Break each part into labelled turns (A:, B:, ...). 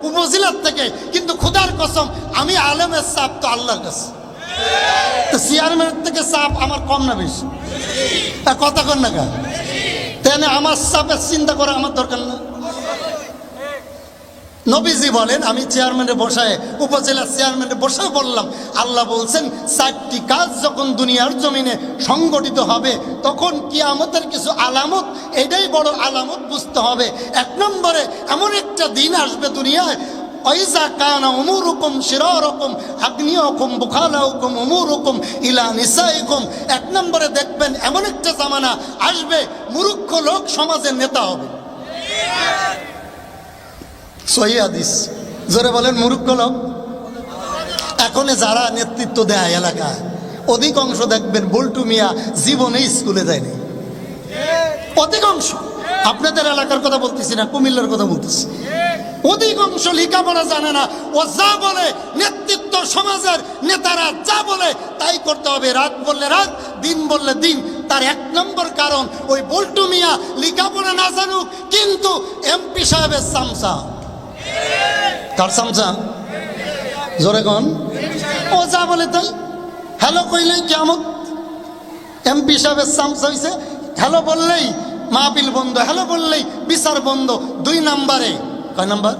A: উপজেলার থেকে, কিন্তু খোদার কসম আমি আলেমের চাপ তো আল্লাহর কাছে। তো চেয়ারম্যানের থেকে চাপ আমার কম না বেশি? কথা কর না কা তেনে আমার চাপের চিন্তা করে আমার দরকার না। নবীজি বলেন, আমি চেয়ারম্যানে বসায় উপজেলার চেয়ারম্যানে বসে বললাম, আল্লাহ বলছেন 4টি কাজ যখন দুনিয়ার জমিনে সংগঠিত হবে তখন কিয়ামতের কিছু আলামত, এটাই বড় আলামত বুঝতে হবে। 1 নম্বরে এমন একটা দিন আসবে দুনিয়ায়, ওয়াইজা কানা উমুরুকুম শিরারুকুম আগনিয়াকুম বুখালাউকুম উমুরুকুম ইলা নিসাইকুম। 1 নম্বরে দেখবেন এমন একটা জামানা আসবে মূর্খ লোক সমাজের নেতা হবে। সহিহ হাদিস। জোরে বলেন মূর্খ লোক। এখন যারা নেতৃত্ব দেয় এলাকায় অধিকাংশ দেখবেন বল্টু মিয়া জীবনে স্কুলে যায়নি। অধিকাংশ, আপনাদের এলাকার কথা বলতেছি না, কুমিল্লার কথা বলতেছি। অধিকাংশ লেখাপড়া জানে না। ও যা বলে নেতৃত্ব সমাজের নেতারা যা বলে তাই করতে হবে। রাত বললে রাত, দিন বললে দিন। তার 1 নম্বর কারণ ওই বল্টু মিয়া লেখাপড়া না জানুক, কিন্তু এমপি সাহেবের চামচা। কার চামচা? জোরে কোন? ও যা বলে তাই। হ্যালো কইলেই কিয়ামত। এমপি সাহেবের চামচা হইছে, হ্যালো বললেই মাহফিল বন্ধ, হ্যালো বললেই বিচার বন্ধ। 2 নম্বরে, কয় নাম্বার?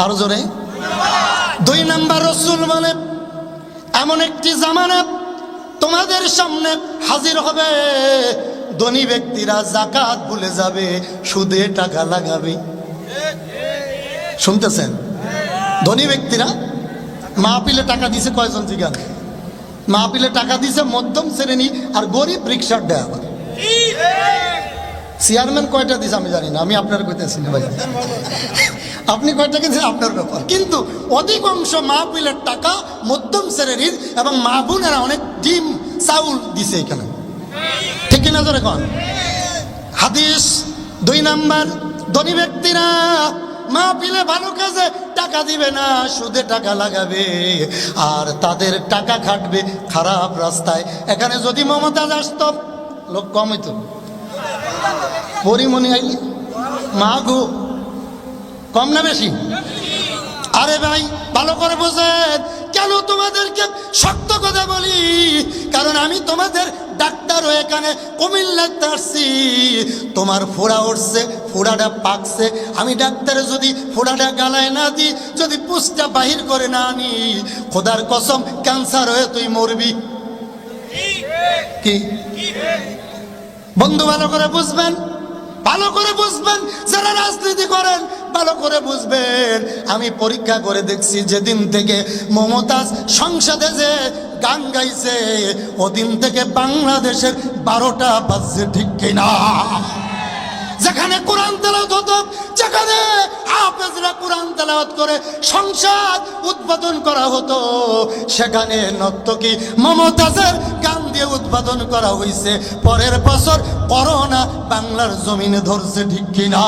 A: আরো জোরে। 2 নম্বর, রাসূল বলে এমন একটি জামানা তোমাদের সামনে হাজির হবে, ধনী ব্যক্তিরা যাকাত ভুলে যাবে, সুদে টাকা লাগাবে। শুনতেছেন? ধনী ব্যক্তিরা মাহফিলে টাকা দিছে কয়জন জিগান? মাহফিলে টাকা দিছে মধ্যম শ্রেণী আর গরিব রিক্সার ড্রাইভার। চেয়ারম্যান কয়টা দিছে আমি জানি না, আমি আপনার কইতেছি না ভাই, আপনি কয়টা কিনছেন আপনার ব্যাপার। কিন্তু অধিকাংশ মাহফিলের টাকা মধ্যম শ্রেণীর এবং মাহবুনেরা অনেক ডিম চাউল দিছে এখানে, ঠিক কিনা জোরে কোন? হাদিস। 2 নম্বর, ধনী ব্যক্তিরা মাহফিলে ভালো কাজে টাকা দিবে না, সুদে টাকা লাগাবে, আর তাদের টাকা খাটবে খারাপ রাস্তায়। এখানে যদি মমতাজ আসত লোক কম হইত, পরিমণি আইলে মাগো কম না বেশি? আরে ভাই ভালো করে বোঝেন কেন তোমাদেরকে শক্ত কথা বলি, কারণ আমি তোমাদের ডাক্তার হয়ে এখানে কুমিল্লাতে আসছি। তোমার ফোড়া উঠছে, ফোড়াটা পাকছে, আমি ডাক্তারে যদি ফোড়াটা গালায় না দিই, যদি পুষ্টা বাহির করে না আনি, খোদার কসম ক্যান্সার হয়ে তুই মরবি। কি বন্ধু ভালো করে বুঝবেন, ভালো করে বুঝবেন, যারা রাজনীতি করেন ভালো করে বুঝবেন। আমি পরীক্ষা করে দেখছি, যেদিন থেকে মমতাজ সংসদে যে গান গাইছে ওদিন থেকে বাংলাদেশের 12টা বাজছে, ঠিক কিনা? যেখানে কোরআন তেলাওয়াত হতো, যেখানে হাফেজরা কোরআন তেলাওয়াত করে সংসদ উদ্বোধন করা হতো, সেখানে নর্তকী মমতাজের গান দিয়ে উদ্বোধন করা হয়েছে। পরের বছর করোনা বাংলার জমিনে ধরছে, ঠিক কিনা?